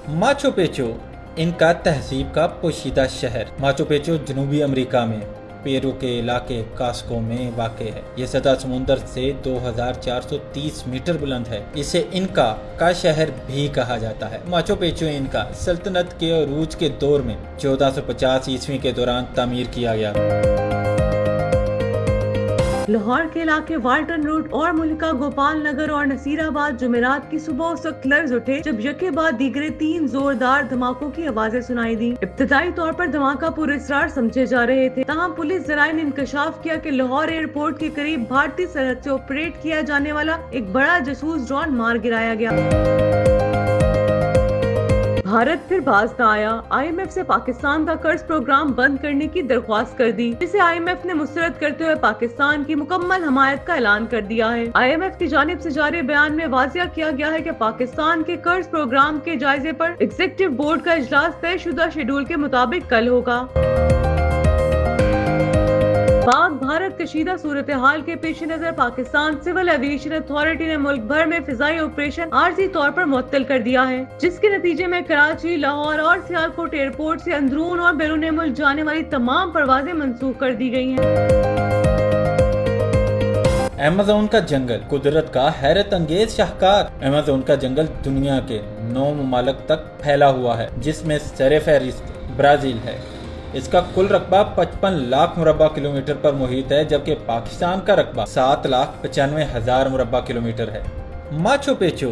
Machu Picchu इनका तहजीब का पोशीदा शहर। माचू पिच्चू जनूबी अमेरिका में पेरू के इलाके कास्को में वाक़ है। ये सतह समुंदर से 2430 मीटर बुलंद है। इसे इनका का शहर भी कहा जाता है। माचू पिच्चू इनका सल्तनत के अरूज के दौर में 1450 ईस्वी के दौरान तामीर किया गया। लाहौर के इलाके वाल्टन रोड और मुल्का गोपाल नगर और नसीराबाद जुमेरात की सुबह उस वक्त लर्ज उठे जब यके बाद दीगरे 3 जोरदार धमाकों की आवाजें सुनाई दी। इब्तदाई तौर पर धमाका पुरअसरार समझे जा रहे थे, ताहम पुलिस जराये ने इंकशाफ किया कि लाहौर एयरपोर्ट के करीब भारतीय सरहद से ऑपरेट किया जाने वाला एक बड़ा जासूस ड्रोन मार गिराया गया। भारत फिर बाज न आया। IMF से पाकिस्तान का कर्ज प्रोग्राम बंद करने की दरख्वास्त कर दी, जिसे IMF ने मुस्तरद करते हुए पाकिस्तान की मुकम्मल हमायत का ऐलान कर दिया है। IMF की जानिब से जारी बयान में वाज़िया किया गया है कि पाकिस्तान के कर्ज प्रोग्राम के जायजे पर एग्जीक्यूटिव बोर्ड का इजलास तयशुदा शेड्यूल के मुताबिक कल होगा। पाक भारत कशीदा सूरत हाल के पेश नजर पाकिस्तान सिविल एविएशन अथॉरिटी ने मुल्क भर में फिजाई ऑपरेशन आर्जी तौर पर मुअत्तल कर दिया है, जिसके नतीजे में कराची, लाहौर और सियालकोट एयरपोर्ट से अंदरून और बैरून मुल्क जाने वाली तमाम परवाजें मंसूख कर दी गई हैं। अमेज़न का जंगल कुदरत का हैरत अंगेज शाहकार। अमेज़न का जंगल दुनिया के 9 ममालिक तक फैला हुआ है, जिसमें सर-ए-फहरिस्त ब्राजील है। इसका कुल रकबा 55 लाख मुरब्बा किलोमीटर पर मुहित है, जबकि पाकिस्तान का रकबा 7,95,000 मुरब्बा किलोमीटर है। माचू पिच्चू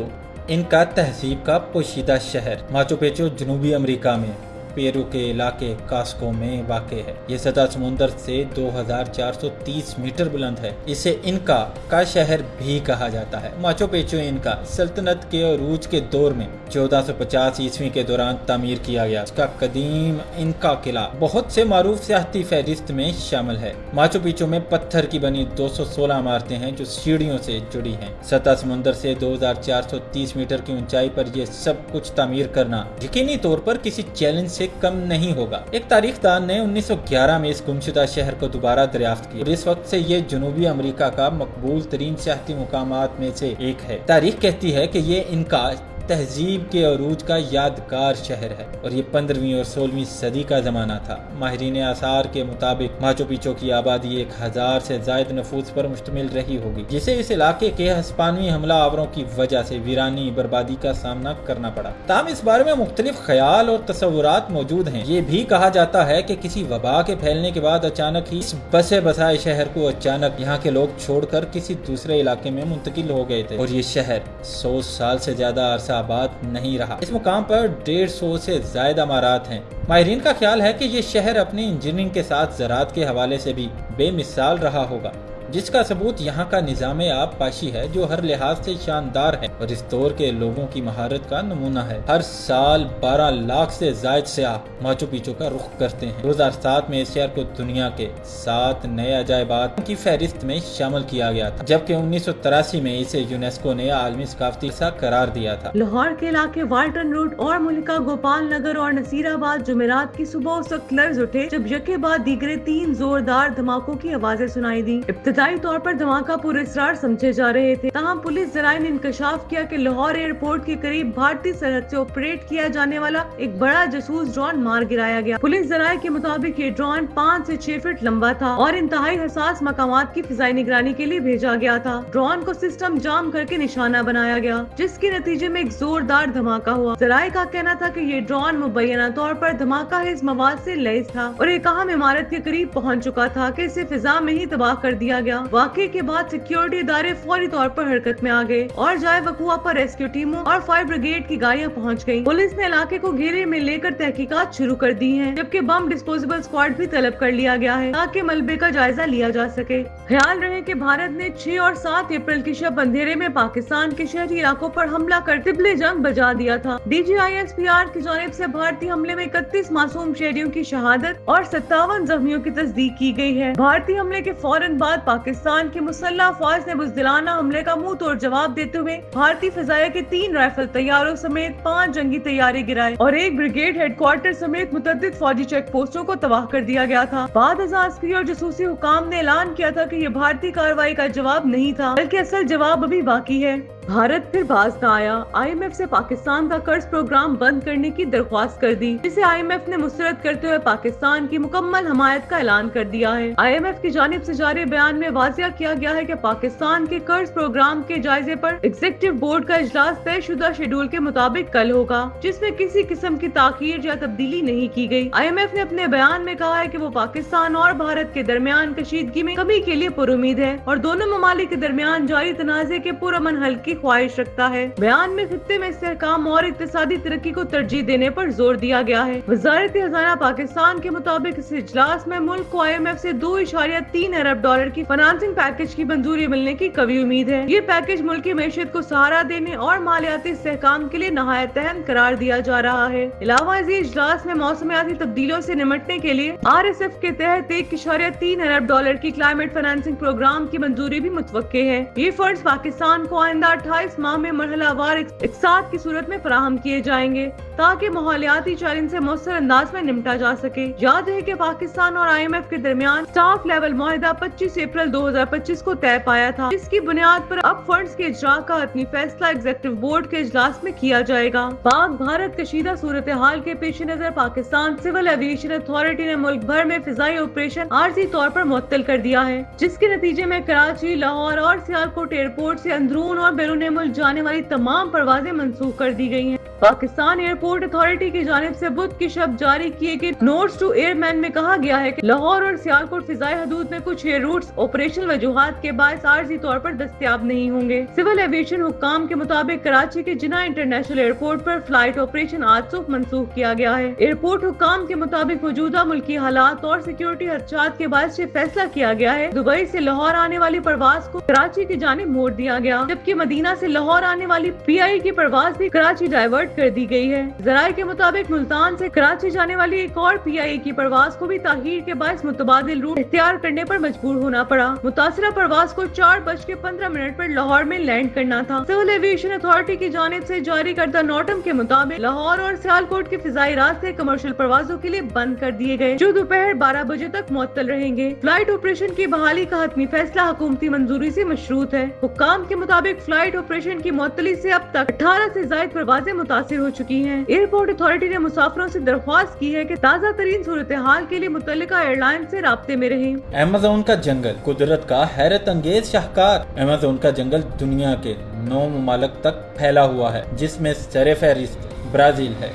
इनका तहजीब का पोशीदा शहर। माचू पिच्चू जनूबी अमेरिका में पेरू के इलाके कास्को में वाक़ है। ये सतह समुंदर से 2430 मीटर बुलंद है। इसे इनका का शहर भी कहा जाता है। माचू पिच्चू इनका सल्तनत के अरूज के दौर में 1450 ईस्वी के दौरान तामीर किया गया। इसका कदीम इनका किला बहुत से मारूफ सियाहती फहरिस्त में शामिल है। माचू पिच्चू में पत्थर की बनी 216 इमारतें हैं जो सीढ़ियों से जुड़ी हैं। सतह समुंदर से 2430 मीटर की ऊंचाई पर यह सब कुछ तामीर करना यकीनी तौर पर किसी चैलेंज से कम नहीं होगा। एक तारीखदान ने 1911 में इस गुमशुदा शहर को दोबारा दरियाफ्त किया और इस वक्त से ये जनूबी अमेरिका का मकबूल तरीन सियाहती मुकामात में से एक है। तारीख कहती है कि ये इनका तहजीब के अरूज का यादगार शहर है और ये 15वीं और 16वीं सदी का जमाना था। माहिरीन आसार के मुताबिक माचू पिच्चू की आबादी 1000 से ज्यादा नफूस पर मुश्तमिल रही होगी, जिसे इस इलाके के हिस्पानवी हमला आवरों की वजह से वीरानी बर्बादी का सामना करना पड़ा। ताहम इस बारे में मुख्तलिफ ख्याल और तस्वुरात मौजूद हैं। ये भी कहा जाता है कि किसी वबा के फैलने के बाद अचानक ही इस बसे बसाए शहर को अचानक यहाँ के लोग छोड़कर किसी दूसरे इलाके में मुंतकिल हो गए थे और ये शहर 100 साल से ज्यादा अरसा आबाद नहीं रहा। इस मुकाम पर 150 से ज्यादा इमारत हैं। माहिरीन का ख्याल है कि ये शहर अपनी इंजीनियरिंग के साथ ज़राअत के हवाले से भी बेमिसाल रहा होगा, जिसका सबूत यहाँ का निज़ाम आब पाशी है जो हर लिहाज से शानदार है और इस दौर के लोगों की महारत का नमूना है। हर साल 12 लाख से ज्यादा सयाह माचू पिच्चू का रुख करते हैं। 2007 में इस शहर को दुनिया के 7 नए अजायबात की फहरिस्त में शामिल किया गया था, जबकि 1983 में इसे यूनेस्को ने आलमी सकाफती हिस्सा करार दिया था। लाहौर के इलाके वाल्टन रोड और मुल्का गोपाल नगर और नसीराबाद जुमेरात की सुबह उस वक्त लर्ज उठे जब यके बाद दीगरे 3 जोरदार धमाकों की आवाजें सुनाई दी। इब्तदाई तौर पर धमाका पुरअसरार समझे जा रहे थे, ताहम पुलिस जराये ने इंकशाफ किया कि लाहौर एयरपोर्ट के करीब भारतीय सरहद से ऑपरेट किया जाने वाला एक बड़ा जासूस ड्रोन मार गिराया गया। पुलिस जराये के मुताबिक ये ड्रोन 5 से 6 फीट लंबा था और इंतहाई हसास मकामात की फिजाई निगरानी के लिए भेजा गया था। ड्रोन को सिस्टम जाम करके निशाना बनाया गया, जिसके नतीजे में एक जोरदार धमाका हुआ। जराये का कहना था कि ये ड्रोन मुबैना तौर पर धमाका इस मवाद से लैस था और एक अहम इमारत के करीब पहुँच चुका था कि इसे फिजा में ही तबाह कर दिया गया। वाक़े के बाद सिक्योरिटी इदारे फौरी तौर पर हरकत में आ गए और जाए वकुआ पर रेस्क्यू टीमों और फायर ब्रिगेड की गाड़ियां पहुंच गईं। पुलिस ने इलाके को घेरे में लेकर तहकीकात शुरू कर दी है, जबकि बम डिस्पोजेबल स्क्वाड भी तलब कर लिया गया है ताकि मलबे का जायजा लिया जा सके। ख्याल रहे कि भारत ने 6 और 7 अप्रैल की शब अंधेरे में पाकिस्तान के शहरी इलाकों पर हमला कर तिबले जंग बजा दिया था। DGISPR की जानिब से भारतीय हमले में 31 मासूम शहरियों की शहादत और 57 जख्मियों की तस्दीक की गई है। भारतीय हमले के फौरन बाद पाकिस्तान की मुसल्लह फौज ने बुज़दिलाना हमले का मुंह तोड़ जवाब देते हुए भारतीय फिजाया के 3 राइफल तैयारों समेत 5 जंगी तैयारी गिराए और एक ब्रिगेड हेडक्वार्टर समेत मुतअद्दिद फौजी चेक पोस्टों को तबाह कर दिया गया था। बाद अज़ास्करी और जासूसी हुकाम ने ऐलान किया था कि ये भारतीय कार्रवाई का जवाब नहीं था, बल्कि असल जवाब अभी बाकी है। भारत फिर बाज न आया, IMF से पाकिस्तान का कर्ज प्रोग्राम बंद करने की दरख्वास्त कर दी, जिसे IMF ने मुस्तरद करते हुए पाकिस्तान की मुकम्मल हमायत का ऐलान कर दिया है। IMF की जानिब से जारी बयान में वाज़िया किया गया है कि पाकिस्तान के कर्ज प्रोग्राम के जायजे पर एग्जीक्यूटिव बोर्ड का इजलास तयशुदा शेड्यूल के मुताबिक कल होगा, जिसमें किसी किस्म की ताखीर या तब्दीली नहीं की गई। IMF ने अपने बयान में कहा है कि वो पाकिस्तान और भारत के दरमियान कशीदगी में कमी के लिए पुरुमीद है और दोनों ममालिक के दरमियान जारी तनाज़े के पुरअमन हल की ख्वाहिश रखता है। बयान में खित्ते में इस्तेहकाम और इक्तिसादी तरक्की को तरजीह देने पर जोर दिया गया है। वज़ारत खज़ाना पाकिस्तान के मुताबिक इस इजलास में मुल्क को IMF से $2.3 अरब की फाइनेंसिंग पैकेज की मंजूरी मिलने की कवी उम्मीद है। ये पैकेज मुल्क की मैशियत को सहारा देने और मालियाती इस्तेहकाम के लिए नहायत अहम करार दिया जा रहा है। इलावा इस इजलास में मौसमियाती तब्दीलियों से निमटने के लिए RSF के तहत $1.3 अरब की क्लाइमेट फाइनेंसिंग प्रोग्राम की मंजूरी भी मुतवक्के है। ये फंड्स पाकिस्तान को आइंदा 28 माह में मरहलावार इकसात की सूरत में फराहम किए जाएंगे ताकि माहौलियाती चैलेंज से मौसर अंदाज में निपटा जा सके। याद है कि पाकिस्तान और IMF के दरमियान स्टाफ लेवल मुआहिदा 25 अप्रैल 2025 को तय पाया था, जिसकी बुनियाद पर अब फंड्स के इजरा का हतमी फैसला एग्जीक्यूटिव बोर्ड के इजलास में किया जाएगा। पाक भारत कशीदा सूरत हाल के पेश नजर पाकिस्तान सिविल एविएशन अथॉरिटी ने मुल्क भर में फिजाई ऑपरेशन आर्जी तौर पर मुअत्तल कर दिया है, जिसके नतीजे में कराची, लाहौर और सियालकोट एयरपोर्ट से अंदरून और बैरून मुल्क जाने वाली तमाम परवाजें मंसूख कर दी गई हैं। पाकिस्तान एयरपोर्ट अथॉरिटी की जानिब से बुध की शब जारी किए गए नोट्स टू एयरमैन में कहा गया है कि लाहौर और सियालकोट फिजाई हदूद में कुछ एयर रूट्स ऑपरेशनल वजूहात के बायस आर्जी तौर पर दस्तयाब नहीं होंगे। सिविल एविएशन हुक्काम के मुताबिक कराची के जिन्ना इंटरनेशनल एयरपोर्ट पर फ्लाइट ऑपरेशन आज सुबह मंसूख किया गया है। एयरपोर्ट हुक्काम के मुताबिक मौजूदा मुल्की हालात और सिक्योरिटी खदशात के बायस ये फैसला किया गया है दुबई से लाहौर आने वाली परवाज को कराची की जानिब मोड़ दिया गया, जबकि मदीना से लाहौर आने वाली PI की परवाज भी कराची डाइवर्ट कर दी गई है। जराये के मुताबिक मुल्तान से कराची जाने वाली एक और PI की परवाज को भी ताहीर के बायस मुतबादिल रूट इख्तियार करने पर मजबूर होना पड़ा। मुतासिरा परवाज को 4:15 पर लाहौर में लैंड करना था। सिविल एविएशन अथॉरिटी की जानिब से जारी करदा नोटम के मुताबिक लाहौर और सियालकोट के फिजाई रास्ते कमर्शियल परवाजों के लिए बंद कर दिए गए, जो दोपहर 12 बजे तक मुअत्तल रहेंगे। फ्लाइट ऑपरेशन की बहाली का हतमी फैसला हुकूमती मंजूरी से मशरूत है। हुक्काम के मुताबिक फ्लाइट ऑपरेशन की मुअत्तली से अब तक 18 से ज़ायद परवाजें मुतासिर हो चुकी हैं। एयरपोर्ट अथॉरिटी ने मुसाफिरों से दरख्वास्त की है कि ताज़ा तरीन सूरत हाल के लिए मुतल्लिका एयरलाइन से राब्ते में रहें। अमेज़न का जंगल कुदरत का हैरत अंगेज शाहकार। अमेज़न का जंगल दुनिया के 9 ममालिक तक फैला हुआ है, जिसमें सरफहरिस्त ब्राजील है।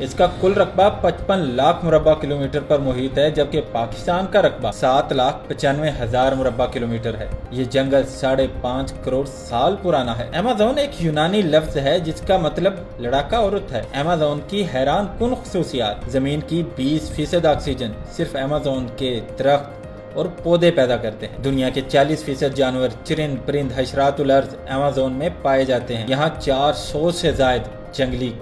इसका कुल रकबा 55 लाख मुरब्बा किलोमीटर पर मुहित है, जबकि पाकिस्तान का रकबा 7,95,000 मुरब्बा किलोमीटर है। ये जंगल 5.5 करोड़ साल पुराना है। अमेज़न एक यूनानी लफ्ज है जिसका मतलब लड़ाका औरत है। अमेज़न की हैरान कुन खुसूसियात: जमीन की 20% ऑक्सीजन सिर्फ अमेज़न के दरख्त और पौधे पैदा करते हैं। दुनिया के 40% जानवर, चिरिंद, परिंद, हशरातुल अर्ज़ अमेज़न में पाए जाते हैं। यहाँ 400 से ज़ायद जंगली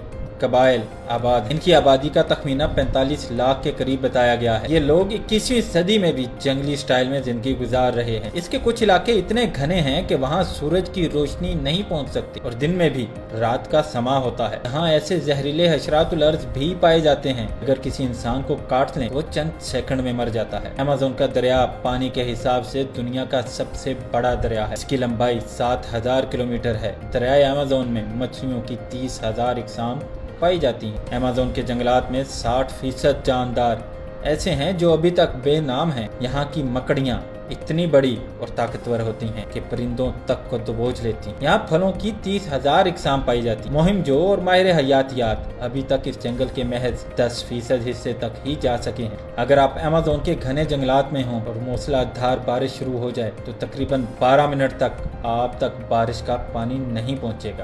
कबाइल आबाद। इनकी आबादी का तखमीना 45 लाख के करीब बताया गया है। ये लोग 21वीं सदी में भी जंगली स्टाइल में जिंदगी गुजार रहे हैं। इसके कुछ इलाके इतने घने हैं कि वहाँ सूरज की रोशनी नहीं पहुँच सकती और दिन में भी रात का समा होता है। यहाँ ऐसे जहरीले हशरातुल अर्ज़ भी पाए जाते हैं, अगर किसी इंसान को काट लें वो चंद सेकंड में मर जाता है। अमेज़न का दरिया पानी के हिसाब से दुनिया का सबसे बड़ा दरिया है। इसकी लंबाई 7,000 किलोमीटर है। दरियाए अमेज़न में मछलियों की 30,000 इकसाम पाई जाती हैं। अमेज़न के जंगलात में 60% जानदार ऐसे हैं जो अभी तक बेनाम हैं। यहाँ की मकड़ियाँ इतनी बड़ी और ताकतवर होती हैं कि परिंदों तक को दबोच लेती हैं। यहाँ फलों की 30,000 इकसाम पाई जाती। मुहिम जो और माहिर हयातियात अभी तक इस जंगल के महज 10% हिस्से तक ही जा सके हैं। अगर आप अमेज़न के घने जंगलात में हों और मूसलाधार बारिश शुरू हो जाए तो तकरीबन 12 मिनट तक आप तक बारिश का पानी नहीं पहुँचेगा।